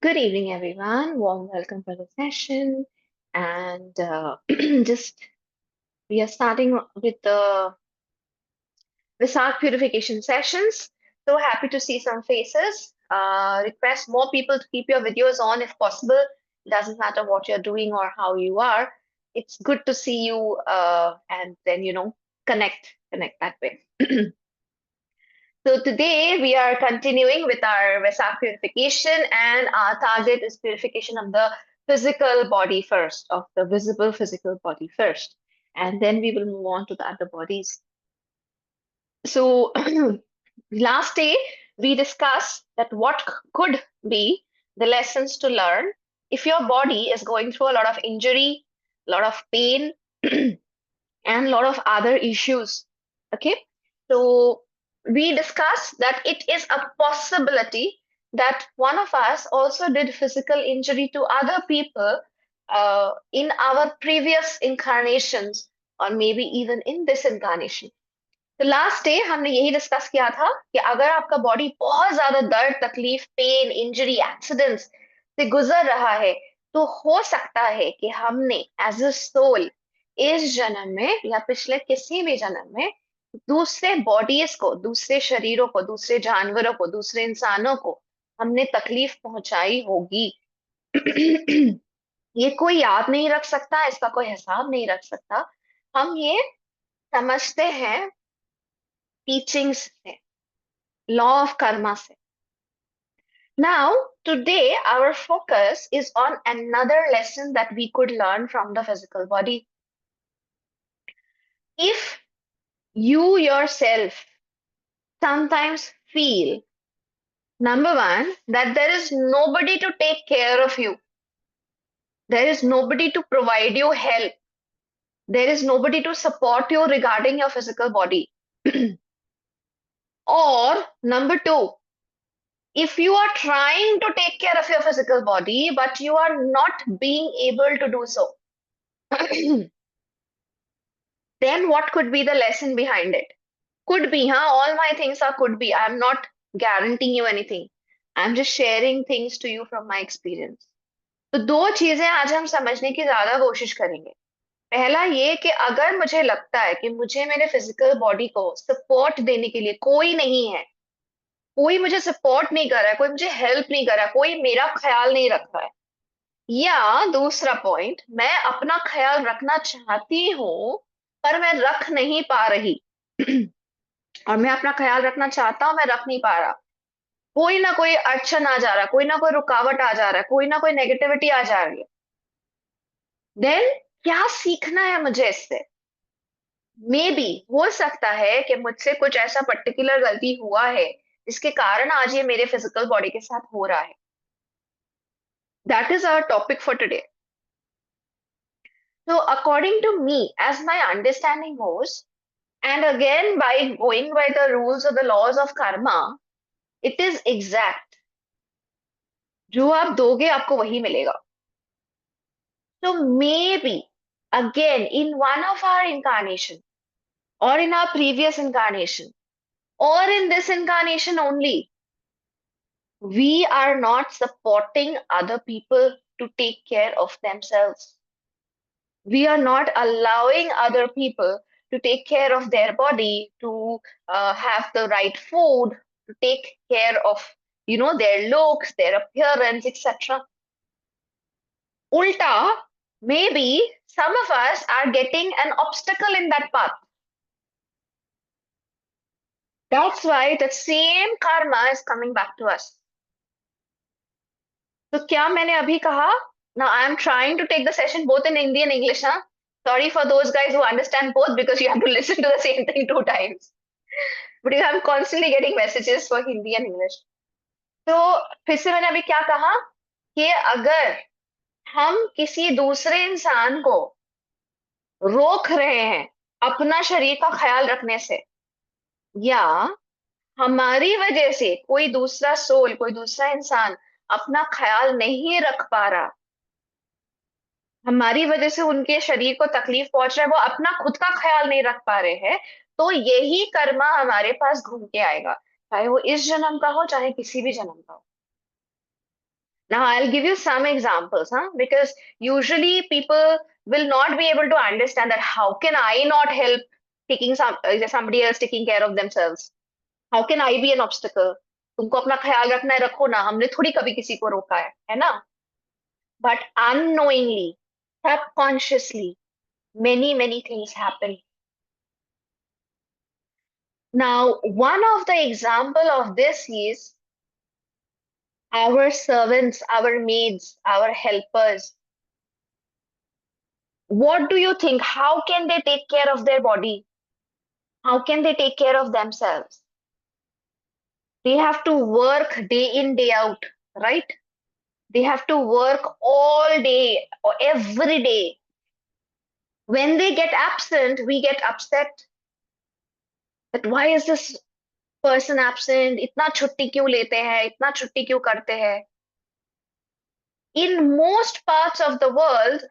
Good evening, everyone. Warm welcome for the session. And just we are starting with the Wesak purification sessions. So happy to see some faces. Request more people to keep your videos on if possible. Doesn't matter what you're doing or how you are. It's good to see you and then connect that way. So today we are continuing with our Vesak purification, and our target is purification of the physical body first, of the visible physical body first, and then we will move on to the other bodies. So last day we discussed that what could be the lessons to learn if your body is going through a lot of injury, a lot of pain, and a lot of other issues. Okay, so we discussed that it is a possibility that one of us also did physical injury to other people in our previous incarnations, or maybe even in this incarnation. तो last day हमने यही discuss किया था कि अगर आपका body बहुत ज्यादा दर्द, तकलीफ, पेन, इंजरी, एक्सीडेंट्स से गुजर रहा है, तो हो सकता है कि हमने एज अ सोल इस जन्म में या पिछले किसी भी जन्म में दूसरे बॉडीज को, दूसरे शरीरों को, दूसरे जानवरों को, दूसरे इंसानों को हमने तकलीफ पहुंचाई होगी। ये कोई याद नहीं रख सकता, इसका कोई हिसाब नहीं रख सकता। हम ये समझते हैं टीचिंग्स से, लॉ ऑफ कर्मा से। Now, today our focus is on another lesson that we could learn from the physical body. If you yourself sometimes feel, number one, that there is nobody to take care of you, there is nobody to provide you help, there is nobody to support you regarding your physical body. Or number two, if you are trying to take care of your physical body, but you are not being able to do so, then what could be the lesson behind it? Could be, huh? All my things are could be. I'm not guaranteeing you anything. I'm just sharing things to you from my experience. तो दो चीजें आज हम समझने की ज्यादा कोशिश करेंगे। पहला ये कि अगर मुझे लगता है कि मुझे मेरे फिजिकल बॉडी को सपोर्ट देने के लिए कोई नहीं है, कोई मुझे सपोर्ट नहीं कर रहा है, कोई मुझे हेल्प नहीं कर रहा है, कोई मेरा ख्याल नहीं रख रहा है, या दूसरा पॉइंट, मैं अपना ख्याल रखना चाहती हूँ पर मैं रख नहीं पा रही और मैं अपना ख्याल रखना चाहता हूं, मैं रख नहीं पा रहा, कोई ना कोई अड़चन आ जा रहा है, कोई ना कोई रुकावट आ जा रहा है, कोई ना कोई नेगेटिविटी आ जा रही है, देन क्या सीखना है मुझे इससे? मे बी हो सकता है कि मुझसे कुछ ऐसा पर्टिकुलर गलती हुआ है जिसके कारण आज ये मेरे फिजिकल बॉडी के साथ हो रहा है। That is our topic for today. So according to me, as my understanding goes, and again by going by the rules of the laws of karma, it is exact. जो आप दोगे आपको वही मिलेगा। So maybe again in one of our incarnation, or in our previous incarnation, or in this incarnation only, we are not supporting other people to take care of themselves. We are not allowing other people to take care of their body, to have the right food, to take care of, their looks, their appearance, etc. Ulta, maybe some of us are getting an obstacle in that path. That's why the same karma is coming back to us. तो क्या मैंने अभी कहा? Now I am trying to take the session both in Hindi and English, huh? Sorry for those guys who understand both because you have to listen to the same thing 2 times. But I'm constantly getting messages for Hindi and English. तो फिर से मैंने अभी क्या कहा कि अगर हम किसी दूसरे इंसान को रोक रहे हैं अपना शरीर का ख्याल रखने से, या हमारी वजह से कोई दूसरा सोल, कोई दूसरा इंसान अपना ख्याल नहीं रख पा रहा, हमारी वजह से उनके शरीर को तकलीफ पहुंच रहा है, वो अपना खुद का ख्याल नहीं रख पा रहे हैं, तो यही कर्मा हमारे पास घूम के आएगा, चाहे वो इस जन्म का हो, चाहे किसी भी जन्म का हो। Now, I'll give you some examples, because usually people will not be able to understand that how can I not help taking somebody else taking care of themselves? How can I be an obstacle? तुमको अपना ख्याल रखना है, रखो ना, हमने थोड़ी कभी किसी को रोका है ना? But unknowingly, subconsciously, many things happen. Now, one of the example of this is our servants, our maids, our helpers. What do you think? How can they take care of their body? How can they take care of themselves? They have to work day in, day out, right? They have to work all day or every day. When they get absent, we get upset. But why is this person absent? इतना छुट्टी क्यों लेते हैं? इतना छुट्टी क्यों करते हैं? In most parts of the world,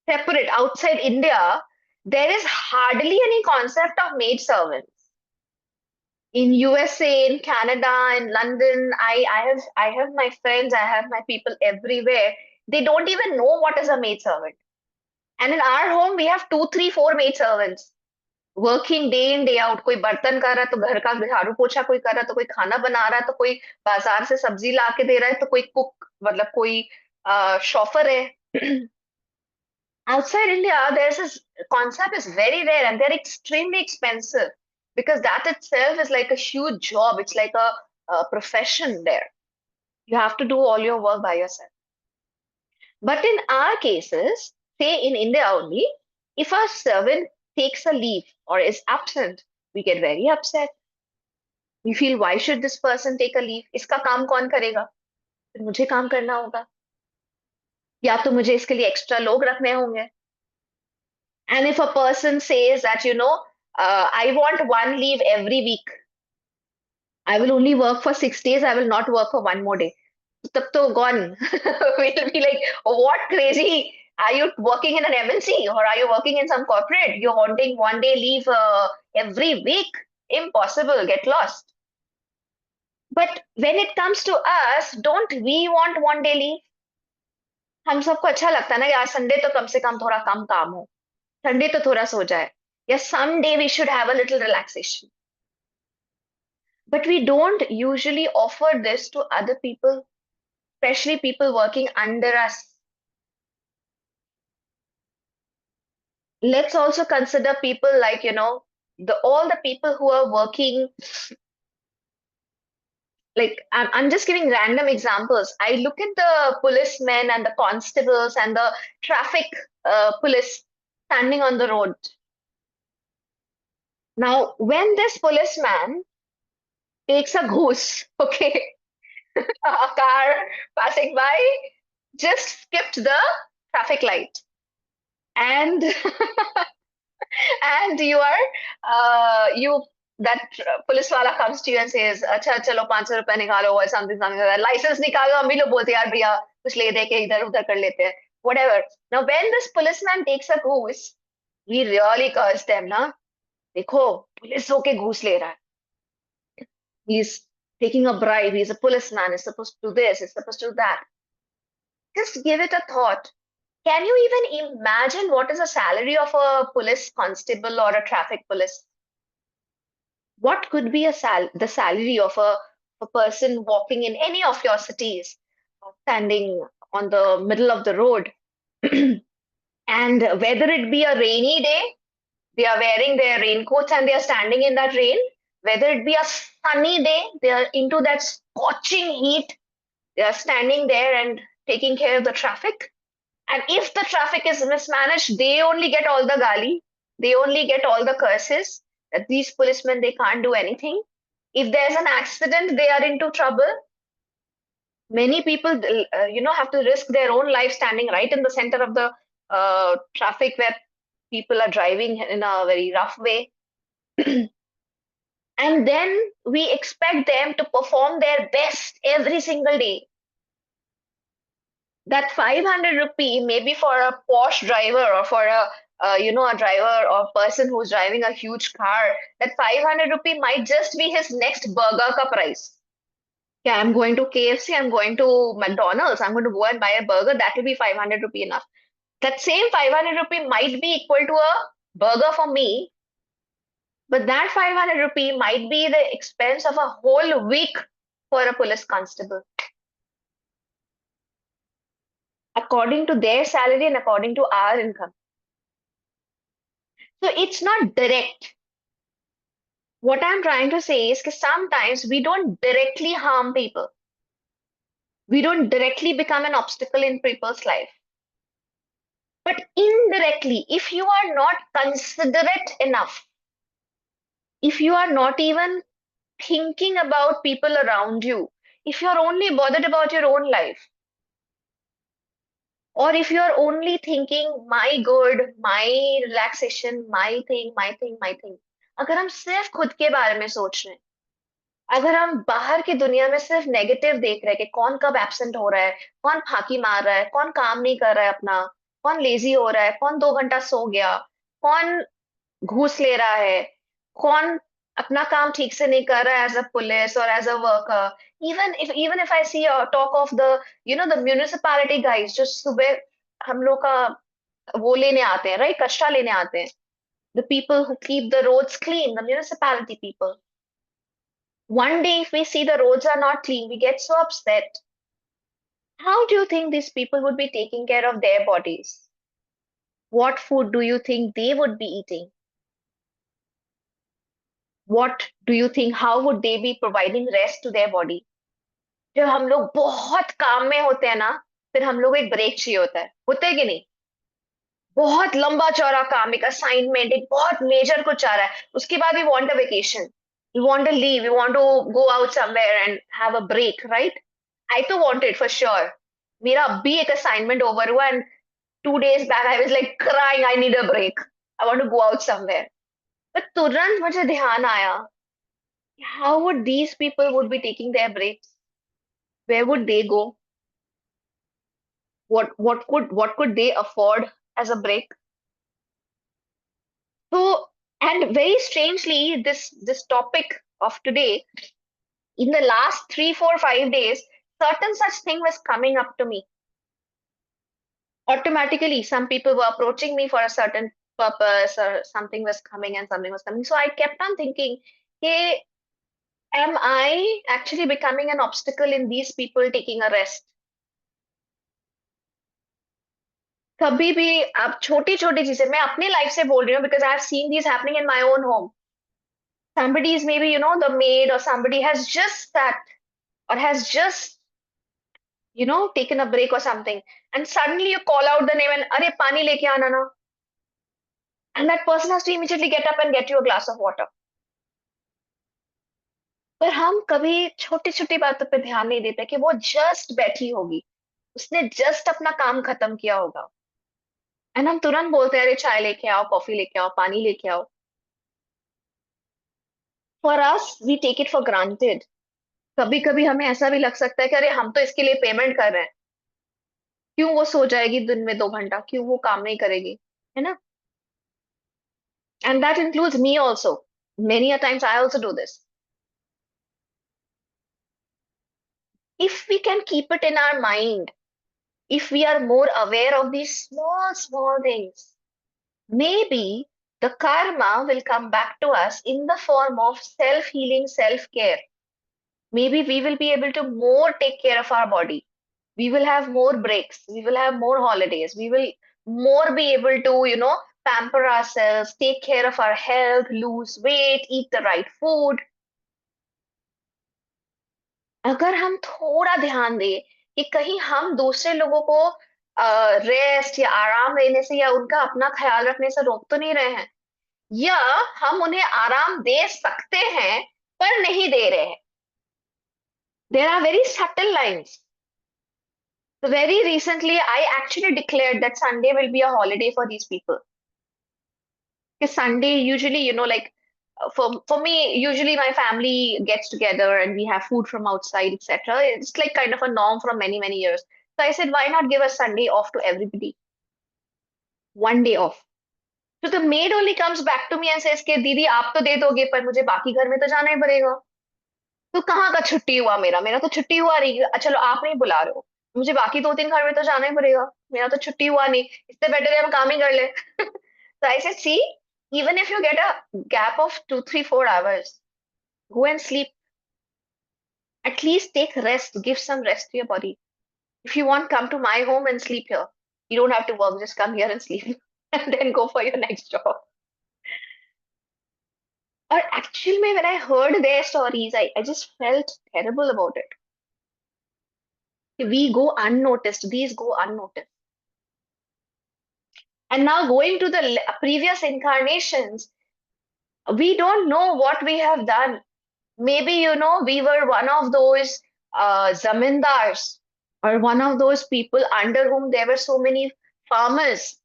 separate outside India, there is hardly any concept of maid servants. In USA, in Canada, in London, I have my friends, I have my people everywhere. They don't even know what is a maid servant. And in our home, we have two, three, four maid servants working day in, day out. कोई बर्तन कर रहा है तो घर का झाड़ू पोछा कोई कर रहा है, तो कोई खाना बना रहा है, तो कोई बाजार से सब्जी ला के दे रहा है, तो कोई कुक मतलब कोई शॉफर है. Outside India, there's this concept is very rare and they're extremely expensive because that itself is like a huge job. It's like a profession there. You have to do all your work by yourself. But in our cases, say in India only, if our servant takes a leave or is absent, we get very upset. We feel, why should this person take a leave? इसका काम कौन करेगा? फिर मुझे काम करना होगा. या तो मुझे इसके लिए एक्स्ट्रा लोग रखने होंगे. And if a person says that, I want one leave every week, I will only work for 6 days, I will not work for one more day. Tab to gone. We'll be like, what crazy? Are you working in an MNC or are you working in some corporate? You're wanting one day leave every week? Impossible, get lost. But when it comes to us, don't we want one day leave? हम सबको अच्छा लगता है ना कि आज Sunday तो कम से कम थोड़ा कम काम हो. संडे तो थोड़ा सो जाए. Yes, someday we should have a little relaxation. But we don't usually offer this to other people, especially people working under us. Let's also consider people like, all the people who are working. Like, I'm just giving random examples. I look at the policemen and the constables and the traffic police standing on the road. Now, when this policeman takes a goose, okay, a car passing by just skipped the traffic light, and and you that police wala comes to you and says, "अच्छा चलो 500 रुपए निकालो," or something like that. License निकालो, हम भी लोग बोलते हैं यार भैया कुछ ले दे के इधर उधर कर लेते हैं. Whatever. Now when this policeman takes a goose, we really curse them, ना? देखो पुलिस होके घूस ले रहा है. He's taking a bribe. He's a policeman. He's supposed to do this. He's supposed to do that. Just give it a thought. Can you even imagine what is the salary of a police constable or a traffic police? What could be the salary of a person walking in any of your cities, standing on the middle of the road? And whether it be a rainy day, they are wearing their raincoats and they are standing in that rain. Whether it be a sunny day, they are into that scorching heat. They are standing there and taking care of the traffic. And if the traffic is mismanaged, they only get all the gali. They only get all the curses. That these policemen, they can't do anything. If there's an accident, they are into trouble. Many people, have to risk their own life standing right in the center of the traffic where people are driving in a very rough way. And then we expect them to perform their best every single day. That 500 rupee maybe for a posh driver or for a driver or person who's driving a huge car, that 500 rupee might just be his next burger ka price. Yeah, I'm going to KFC, I'm going to McDonald's, I'm going to go and buy a burger. That will be 500 rupee enough. That same 500 rupee might be equal to a burger for me, but that 500 rupee might be the expense of a whole week for a police constable, according to their salary and according to our income. So it's not direct. What I'm trying to say is that sometimes we don't directly harm people. We don't directly become an obstacle in people's life. But indirectly, if you are not considerate enough, if you are not even thinking about people around you, if you're only bothered about your own life, or if you're only thinking my good, my relaxation, my thing, my thing, my thing, अगर हम सिर्फ खुद के बारे में सोच रहे हैं, अगर हम बाहर की दुनिया में सिर्फ नेगेटिव देख रहे हैं कि कौन कब एब्सेंट हो रहा है, कौन फाकी मार रहा है, कौन काम नहीं कर रहा है अपना, कौन लेजी हो रहा है, कौन 2 घंटा सो गया, कौन घूस ले रहा है, कौन अपना काम ठीक से नहीं कर रहा है एज अ पुलिस और as a worker, even if I see talk of the the municipality guys जो सुबह हम लोग का वो लेने आते हैं, राइट, कचरा लेने आते हैं, the people who keep the roads clean, the municipality people. One day, if we see the roads are not clean, we get so upset. How do you think these people would be taking care of their bodies? What food do you think they would be eating? What do you think, how would they be providing rest to their body? जब हम लोग बहुत काम में होते हैं ना, फिर हम लोग एक ब्रेक चाहिए होता है कि नहीं? बहुत लंबा चौड़ा काम, एक असाइनमेंट, एक बहुत मेजर कुछ आ रहा है, उसके बाद we want a vacation, we want to leave, we want to go out somewhere and have a break, right? I तो वांटेड फॉर श्योर. मेरा अभी एक असाइनमेंट ओवर हुआ and 2 days back I was like crying, I need a break, I want to go out somewhere. But तुरंत मुझे ध्यान आया, how would these people would be taking their breaks? Where would they go? What could they afford as a break? So, and very strangely, this topic of today, in the last 3, 4, 5 days, certain such thing was coming up to me. Automatically, some people were approaching me for a certain purpose, or something was coming and something was coming. So I kept on thinking, hey, am I actually becoming an obstacle in these people taking a rest? कभी भी आप छोटी छोटी चीजें, मैं अपनी life से बोल रही हूँ, because I have seen these happening in my own home. Somebody is maybe, the maid or somebody has just sat or has just, taken a break or something. And suddenly you call out the name and, Are, pani leke aana na. And that person has to immediately get up and get you a glass of water. पर हम कभी छोटी छोटी बातों पे ध्यान नहीं देते कि वो जस्ट बैठी होगी, उसने जस्ट अपना काम खत्म किया होगा, एंड हम तुरंत बोलते हैं अरे चाय लेके आओ, कॉफी लेके आओ, पानी लेके आओ. For us we take it for granted. कभी कभी हमें ऐसा भी लग सकता है कि अरे हम तो इसके लिए पेमेंट कर रहे हैं, क्यों वो सो जाएगी दिन में 2 घंटा, क्यों वो काम नहीं करेगी, है ना? And that includes me also. Many a times I also do this. If we can keep it in our mind, if we are more aware of these small things, maybe the karma will come back to us in the form of self-healing, self-care. Maybe we will be able to more take care of our body. We will have more breaks. We will have more holidays. We will more be able to, pamper ourselves, take care of our health, lose weight, eat the right food. अगर हम थोड़ा ध्यान दें कि कहीं हम दूसरे लोगों को रेस्ट या आराम लेने से या उनका अपना ख्याल रखने से रोक तो नहीं रहे हैं, या हम उन्हें आराम दे सकते हैं पर नहीं दे रहे हैं. There are very subtle lines. So very recently, I actually declared that Sunday will be a holiday for these people. Because Sunday usually, like for me, usually my family gets together and we have food from outside, etc. It's like kind of a norm from many years. So I said, why not give a Sunday off to everybody? One day off. So the maid only comes back to me and says, "के दीदी आप तो दे दोगे पर मुझे बाकी घर में तो जाना ही पड़ेगा." तो कहाँ का छुट्टी हुआ मेरा? मेरा तो छुट्टी हुआ नहीं। चलो आप नहीं बुला रहे हो, मुझे बाकी 2-3 घर में तो जाना ही पड़ेगा। मेरा तो छुट्टी हुआ नहीं, इससे बेटर है हम काम ही कर ले। तो I said, see, even if you get a gap of 2, 3, 4 hours, go and sleep. At least take rest, give some rest to your body. If you want, come to my home and sleep here. You don't have to work, just come here and sleep and then go for your next job. Or actually, when I heard their stories, I just felt terrible about it. We go unnoticed, these go unnoticed. And now going to the previous incarnations, we don't know what we have done. Maybe, we were one of those zamindars or one of those people under whom there were so many farmers.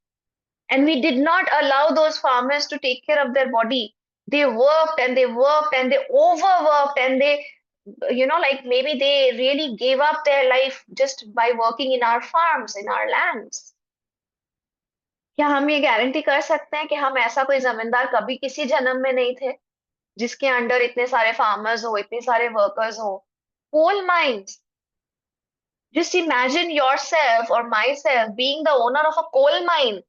And we did not allow those farmers to take care of their body. They worked and they worked and they overworked and they, like maybe they really gave up their life just by working in our farms, in our lands. क्या हम ये guarantee कर सकते हैं कि हम ऐसा कोई जमींदार कभी किसी जन्म में नहीं थे जिसके अंडर इतने सारे फार्मर्स हो, इतने सारे वर्कर्स हो? Coal mines, just imagine yourself or myself being the owner of a coal mine,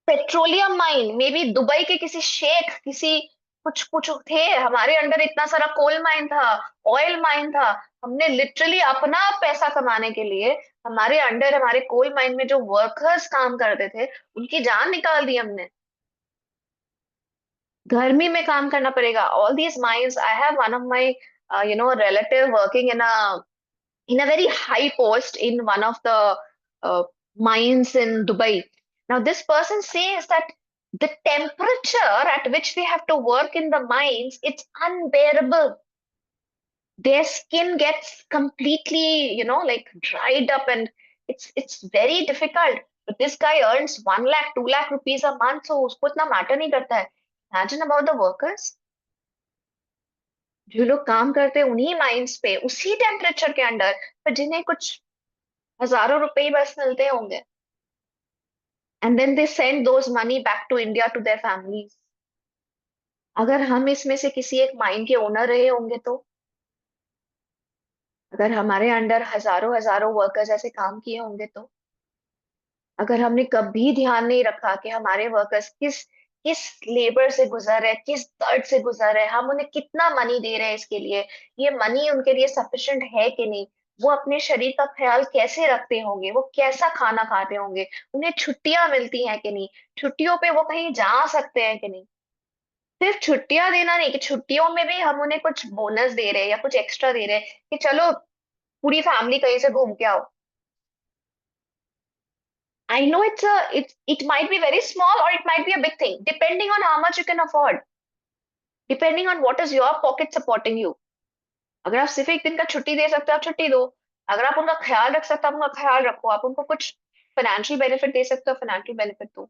petroleum mine, may be Dubai के किसी शेख, किसी कुछ कुछ थे, हमारे अंडर इतना सारा कोल माइन था, ऑयल माइन था। हमने लिटरली अपना पैसा कमाने के लिए हमारे अंडर, हमारे कोल माइन में जो वर्कर्स काम करते थे, उनकी जान निकाल दी हमने। गर्मी में काम करना पड़ेगा। All these mines, I have one of my relative working in a very high post in one of the mines in Dubai. Now this person says that the temperature at which they have to work in the mines, it's unbearable. Their skin gets completely, like dried up, and it's very difficult. But this guy earns 1 lakh, 2 lakh rupees a month, so उसको इतना matter नहीं करता है। Imagine about the workers, जो लोग काम करते हैं उन्हीं माइंस पे, उसी टेम्परेचर के अंडर, पर जिन्हें कुछ हजारों रुपए ही बस मिलते होंगे। And then they send those money back to India to their families. अगर हम इसमें से किसी एक माइन के ओनर रहे होंगे तो, अगर हमारे अंडर हजारों हजारों वर्कर्स ऐसे काम किए होंगे तो, अगर हमने कभी ध्यान नहीं रखा कि हमारे वर्कर्स किस किस लेबर से गुजर रहे हैं, किस दर्द से गुजर रहे हैं, हम उन्हें कितना मनी दे रहे हैं इसके लिए, ये मनी उनके लिए सफिशिएंट है कि नहीं, वो अपने शरीर का ख्याल कैसे रखते होंगे, वो कैसा खाना खाते होंगे, उन्हें छुट्टियां मिलती हैं कि नहीं, छुट्टियों पे वो कहीं जा सकते हैं कि नहीं। सिर्फ छुट्टियां देना नहीं, कि छुट्टियों में भी हम उन्हें कुछ बोनस दे रहे हैं या कुछ एक्स्ट्रा दे रहे हैं कि चलो पूरी फैमिली कहीं से घूम के आओ। I know it might be very small or it might be a big thing, depending on how much you can afford, depending on what is your pocket supporting you. अगर आप सिर्फ एक दिन का छुट्टी दे सकते हो, आप छुट्टी दो। अगर आप उनका ख्याल रख सकते हो, आप उनका ख्याल रखो। आप उनको कुछ फाइनेंशियल बेनिफिट दे सकते हो, फाइनेंशियल बेनिफिट दो।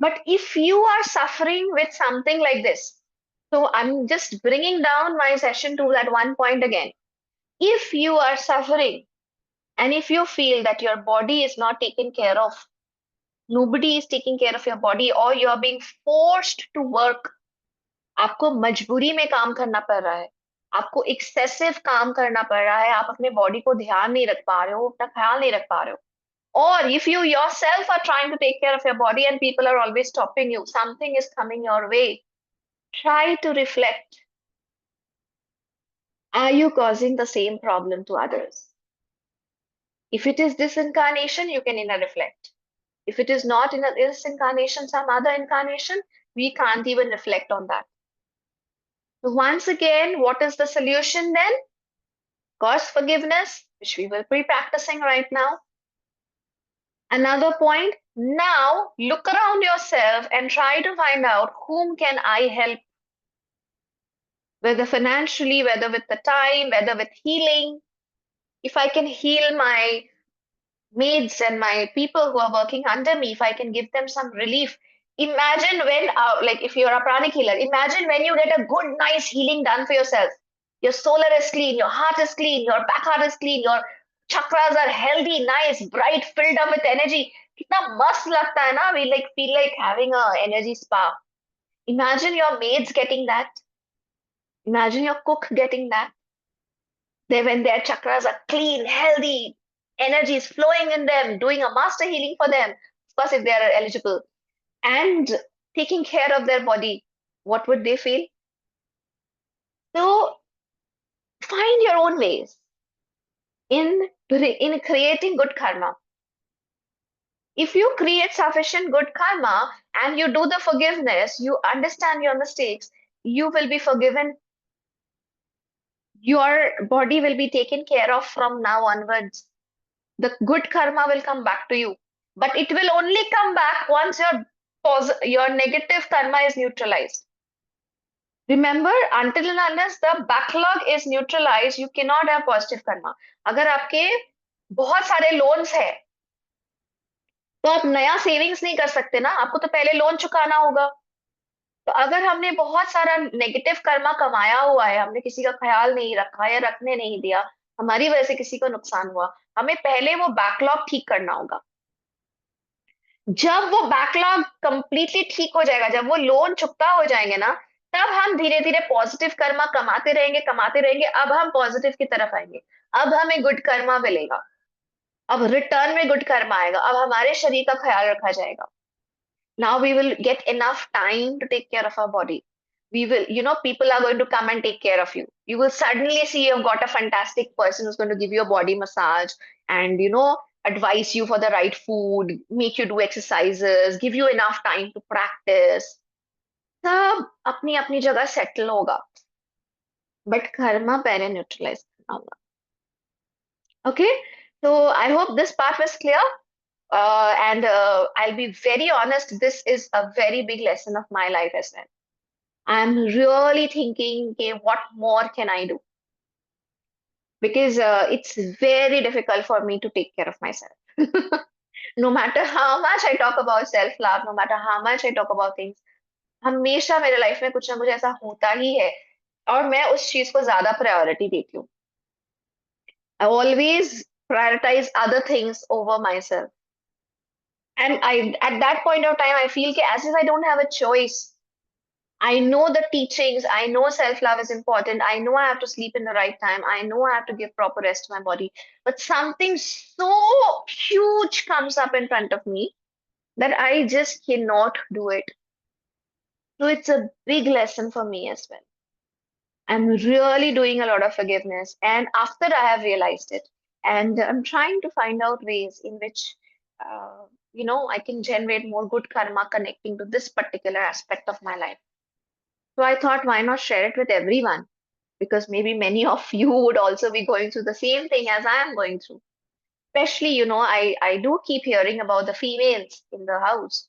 But if you are suffering with something like this, so I'm just bringing down my session to that one point again. If you are suffering and if you feel that your body is not taken care of, nobody is taking care of your body, or you're being forced to work, आपको मजबूरी में काम करना पड़ रहा है, आपको excessive काम करना पड़ रहा है, आप अपने बॉडी को ध्यान नहीं रख पा रहे हो, अपना ख्याल नहीं रख पा रहे हो, or if you yourself are trying to take care of your body and people are always stopping you, something is coming your way, try to reflect. Are you causing the same problem to others? If it is this incarnation, you can inner reflect. If it is not in this incarnation, some other incarnation, we can't even reflect on that. So once again, what is the solution then? Of course, forgiveness, which we will be practicing right now. Another point, now look around yourself and try to find out whom can I help, whether financially, whether with the time, whether with healing. If I can heal my maids and my people who are working under me, if I can give them some relief. Imagine when, like if you're a pranic healer, imagine when you get a good, nice healing done for yourself. Your solar is clean, your heart is clean, your back heart is clean, your chakras are healthy, nice, bright, filled up with energy. कितना मस्त लगता है ना? We like feel like having a energy spa. Imagine your maids getting that. Imagine your cook getting that. When their chakras are clean, healthy, energy is flowing in them, doing a master healing for them, of course, if they are eligible, and taking care of their body, what would they feel? So find your own ways in creating good karma. If you create sufficient good karma and you do the forgiveness, you understand your mistakes, you will be forgiven. Your body will be taken care of from now onwards. The good karma will come back to you, but it will only come back once your negative karma is neutralized. Remember, until and unless the backlog is neutralized, you cannot have positive karma. अगर आपके बहुत सारे loans है तो आप नया savings नहीं कर सकते ना, आपको तो पहले लोन चुकाना होगा। तो अगर हमने बहुत सारा नेगेटिव कर्मा कमाया हुआ है, हमने किसी का ख्याल नहीं रखा या रखने नहीं दिया, हमारी वजह से किसी को नुकसान हुआ, हमें पहले वो बैकलॉग ठीक करना होगा। जब वो बैकलॉग कंप्लीटली ठीक हो जाएगा, जब वो लोन चुकता हो जाएंगे ना, तब हम धीरे धीरे पॉजिटिव कर्मा कमाते रहेंगे, कमाते रहेंगे। अब हम पॉजिटिव की तरफ आएंगे, अब हमें गुड कर्मा मिलेगा, अब रिटर्न में गुड कर्मा आएगा, अब हमारे शरीर का ख्याल रखा जाएगा। Now we will get enough time to take care of our body. We will, people are going to come and take care of you. You will suddenly see you've got a fantastic person who's going to give you a body massage and, advise you for the right food, make you do exercises, give you enough time to practice. सब अपनी अपनी जगह settle होगा, but Karma पहले neutralise करना होगा। Okay, so I hope this part was clear. And I'll be very honest, this is a very big lesson of my life as well. I'm really thinking, okay, what more can I do? Because it's very difficult for me to take care of myself. No matter how much I talk about self-love, no matter how much I talk about things, हमेशा मेरे life में कुछ ना कुछ ऐसा होता ही है और मैं उस चीज को ज्यादा प्रायोरिटी देती हूँ। I always prioritize other things over myself. And at that point of time, I feel as if I don't have a choice. I know the teachings. I know self-love is important. I know I have to sleep in the right time. I know I have to give proper rest to my body. But something so huge comes up in front of me that I just cannot do it. So it's a big lesson for me as well. I'm really doing a lot of forgiveness. And after I have realized it, and I'm trying to find out ways in which, I can generate more good karma connecting to this particular aspect of my life. So I thought, why not share it with everyone? Because maybe many of you would also be going through the same thing as I am going through. Especially, I do keep hearing about the females in the house.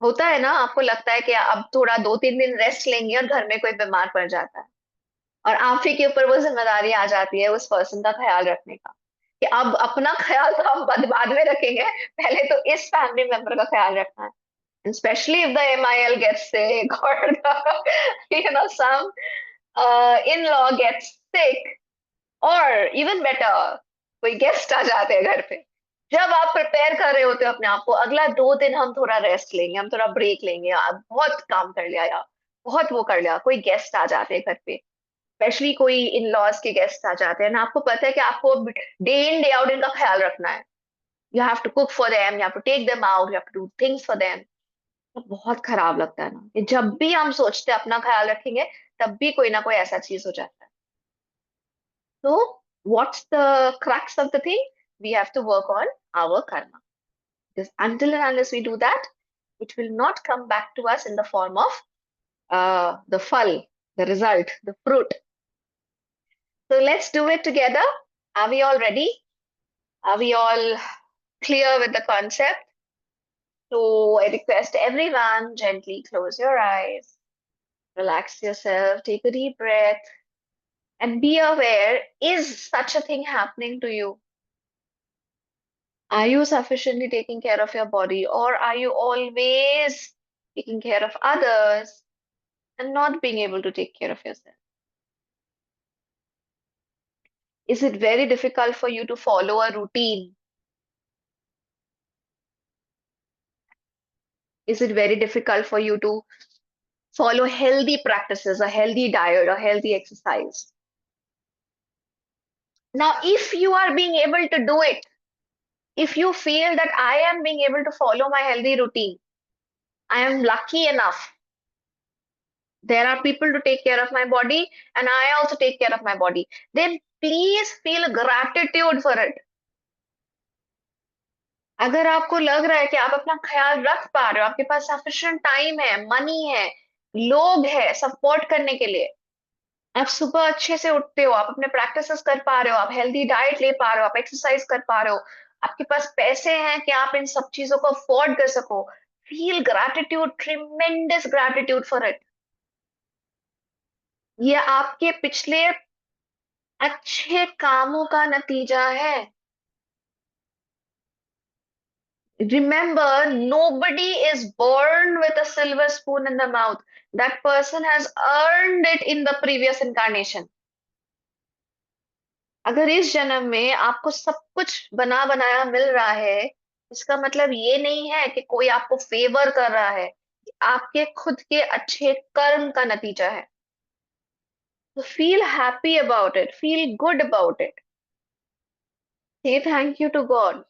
होता है ना, आपको लगता है कि अब थोड़ा 2-3 दिन रेस्ट लेंगे और घर में कोई बीमार पड़ जाता है और आप ही के ऊपर वो जिम्मेदारी आ जाती है उस पर्सन का ख्याल रखने का कि अब अपना ख्याल तो हम बाद में रखेंगे, पहले तो इस फैमिली मेंबर का ख्याल रखना है। Especially if the MIL gets sick or some in-law gets sick, or even better, कोई गेस्ट आ जाते हैं घर पे। जब आप प्रिपेयर कर रहे होते हो अपने आप को, अगला 2 दिन हम थोड़ा रेस्ट लेंगे, हम थोड़ा ब्रेक लेंगे, आप बहुत काम कर लिया यार, बहुत वो कर लिया, कोई गेस्ट आ जाते हैं घर पे, स्पेशली कोई इन लॉज के गेस्ट आ जाते हैं ना, आपको पता है कि आपको डे इन डे आउट इनका ख्याल रखना है। You have to cook for them, you have to take them out, you have to do things for them. तो बहुत खराब लगता है ना कि जब भी हम सोचते हैं अपना ख्याल रखेंगे, तब भी कोई ना कोई ऐसा चीज हो जाता है। So, what's the crux of the thing? We have to work on our karma. Because until and unless we do that, it will not come back to us in the form of the phal, the result, the fruit. So let's do it together. Are we all ready? Are we all clear with the concept? So I request everyone gently close your eyes, relax yourself, take a deep breath, and be aware, is such a thing happening to you? Are you sufficiently taking care of your body, or are you always taking care of others and not being able to take care of yourself? Is it very difficult for you to follow a routine? Is it very difficult for you to follow healthy practices, a healthy diet, or healthy exercise. Now, if you are being able to do it, if you feel that I am being able to follow my healthy routine, I am lucky enough. There are people to take care of my body, and I also take care of my body. Then please feel gratitude for it. अगर आपको लग रहा है कि आप अपना ख्याल रख पा रहे हो, आपके पास सफिशिएंट टाइम है, मनी है, लोग है सपोर्ट करने के लिए, आप सुबह अच्छे से उठते हो, आप अपने प्रैक्टिसेस कर पा रहे हो, आप हेल्दी डाइट ले पा रहे हो, आप एक्सरसाइज कर पा रहे हो, आपके पास पैसे हैं कि आप इन सब चीजों को अफोर्ड कर सको, feel gratitude, tremendous gratitude for it. ये आपके पिछले अच्छे कामों का नतीजा है। Remember, nobody is born with a silver spoon in the mouth. That person has earned it in the previous incarnation. अगर इस जन्म में आपको सब कुछ बना बनाया मिल रहा है, इसका मतलब ये नहीं है कि कोई आपको फेवर कर रहा है, आपके खुद के अच्छे कर्म का नतीजा है। So feel happy about it, feel good about it. Say thank you to God.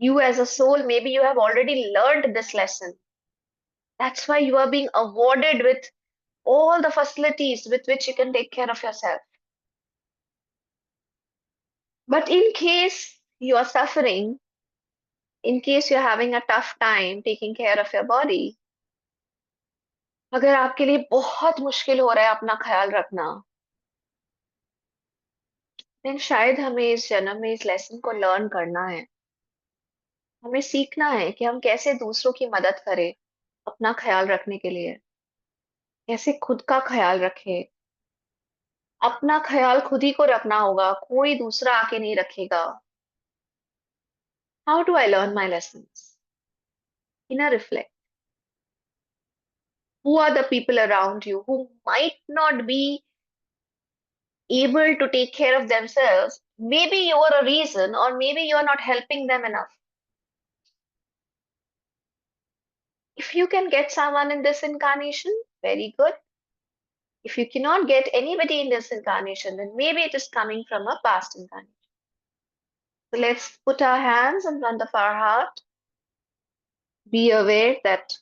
You as a soul, maybe you have already learned this lesson. That's why you are being awarded with all the facilities with which you can take care of yourself. But in case you are suffering, in case you're having a tough time taking care of your body, अगर आपके लिए बहुत मुश्किल हो रहा है अपना ख्याल रखना, then शायद हमें इस जन्म में इस लेसन को लर्न करना है। हमें सीखना है कि हम कैसे दूसरों की मदद करें अपना ख्याल रखने के लिए, कैसे खुद का ख्याल रखें। अपना ख्याल खुद ही को रखना होगा, कोई दूसरा आके नहीं रखेगा। How do I learn my lessons? Inner reflect. Who are the people around you who might not be able to take care of themselves? Maybe you are a reason, or maybe you are not helping them enough. If you can get someone in this incarnation, very good. If you cannot get anybody in this incarnation, then maybe it is coming from a past incarnation. So let's put our hands in front of our heart. Be aware that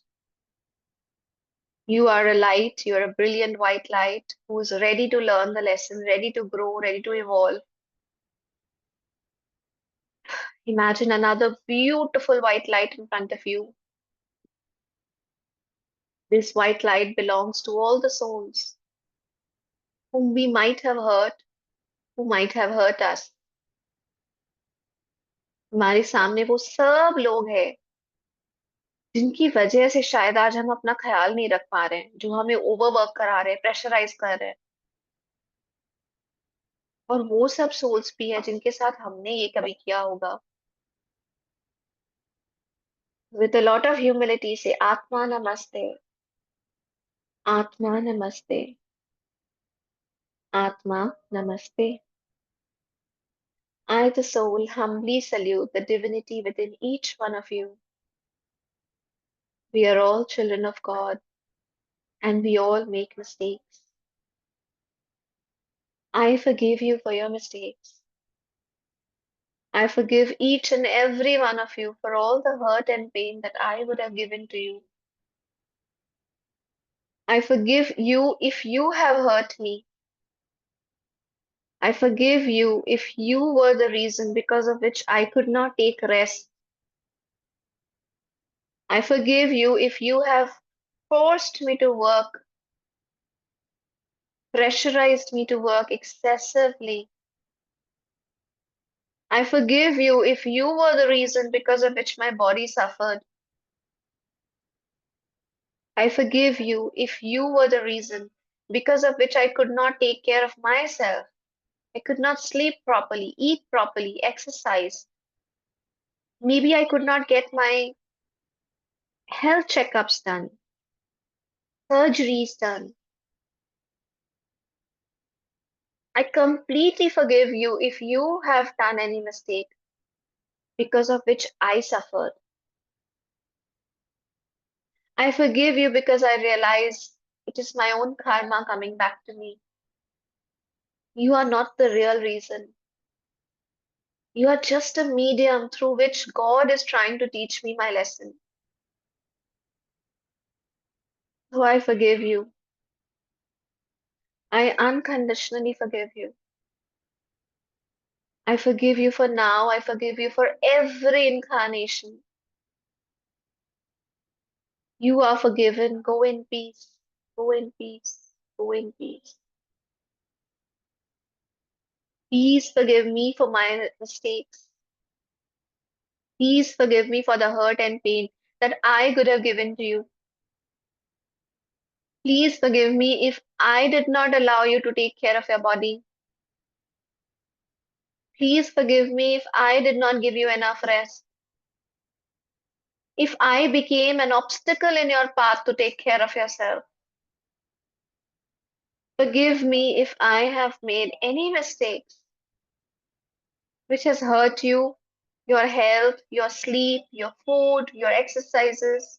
you are a light, you are a brilliant white light who is ready to learn the lesson, ready to grow, ready to evolve. Imagine another beautiful white light in front of you. This white light belongs to all the souls whom we might have hurt, who might have hurt us. हमारे सामने वो सब लोग हैं जिनकी वजह से शायद आज हम अपना ख्याल नहीं रख पा रहे हैं, जो हमें ओवरवर्क करा रहे हैं, प्रेशराइज कर रहे हैं। और वो सब सोल्स भी है जिनके साथ हमने ये कभी किया होगा। With a lot of humility, say Atma Namaste, Atma Namaste, Atma Namaste. I, the soul, humbly salute the divinity within each one of you. We are all children of God, and we all make mistakes. I forgive you for your mistakes. I forgive each and every one of you for all the hurt and pain that I would have given to you. I forgive you if you have hurt me. I forgive you if you were the reason because of which I could not take rest. I forgive you if you have forced me to work, pressurized me to work excessively. I forgive you if you were the reason because of which my body suffered. I forgive you if you were the reason because of which I could not take care of myself. I could not sleep properly, eat properly, exercise. Maybe I could not get my health checkups done, surgeries done. I completely forgive you if you have done any mistake because of which I suffered. I forgive you because I realize it is my own karma coming back to me. You are not the real reason. You are just a medium through which God is trying to teach me my lesson. So I forgive you. I unconditionally forgive you. I forgive you for now. I forgive you for every incarnation. You are forgiven. Go in peace. Go in peace. Go in peace. Please forgive me for my mistakes. Please forgive me for the hurt and pain that I could have given to you. Please forgive me if I did not allow you to take care of your body. Please forgive me if I did not give you enough rest. If I became an obstacle in your path to take care of yourself. Forgive me if I have made any mistakes which has hurt you, your health, your sleep, your food, your exercises,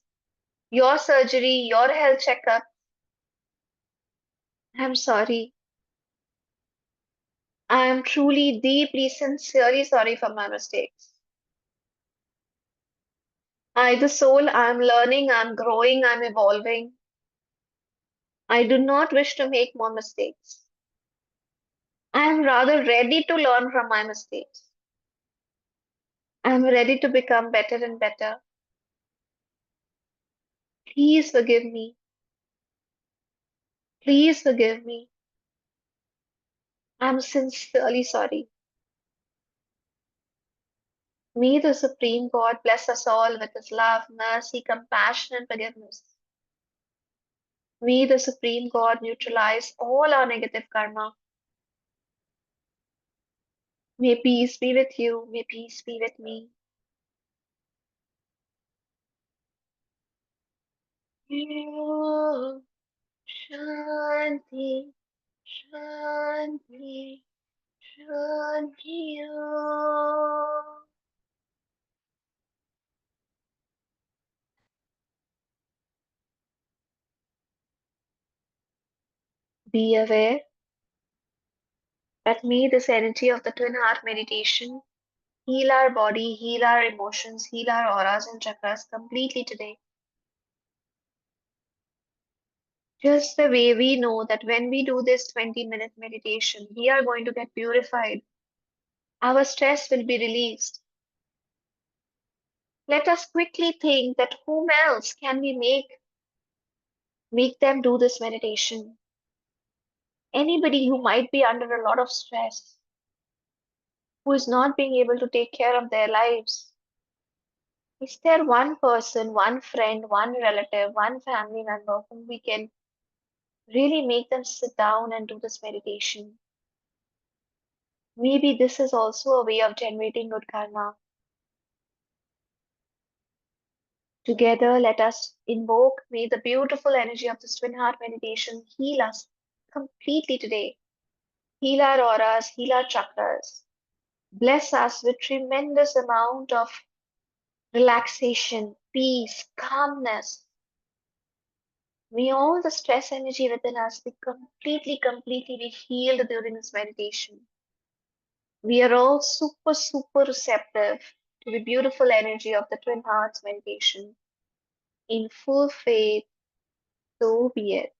your surgery, your health checkup. I'm sorry. I am truly, deeply, sincerely sorry for my mistakes. I, the soul, I am learning, I'm growing, I'm evolving. I do not wish to make more mistakes. I am rather ready to learn from my mistakes. I am ready to become better and better. Please forgive me. Please forgive me. I'm sincerely sorry. May the Supreme God bless us all with His love, mercy, compassion, and forgiveness. May the Supreme God neutralize all our negative karma. May peace be with you. May peace be with me. Om Shanti, Shanti, Shanti. Om. Be aware that may this energy of the twin heart meditation heal our body, heal our emotions, heal our auras and chakras completely today. Just the way we know that when we do this 20-minute meditation, we are going to get purified. Our stress will be released. Let us quickly think that whom else can we make them do this meditation? Anybody who might be under a lot of stress, who is not being able to take care of their lives. Is there one person, one friend, one relative, one family member whom we can really make them sit down and do this meditation? Maybe this is also a way of generating good karma. Together, let us invoke, may the beautiful energy of the twin heart meditation heal us completely today. Heal our auras, heal our chakras. Bless us with tremendous amount of relaxation, peace, calmness. May all the stress energy within us be completely be healed during this meditation. We are all super receptive to the beautiful energy of the Twin Hearts meditation. In full faith, so be it.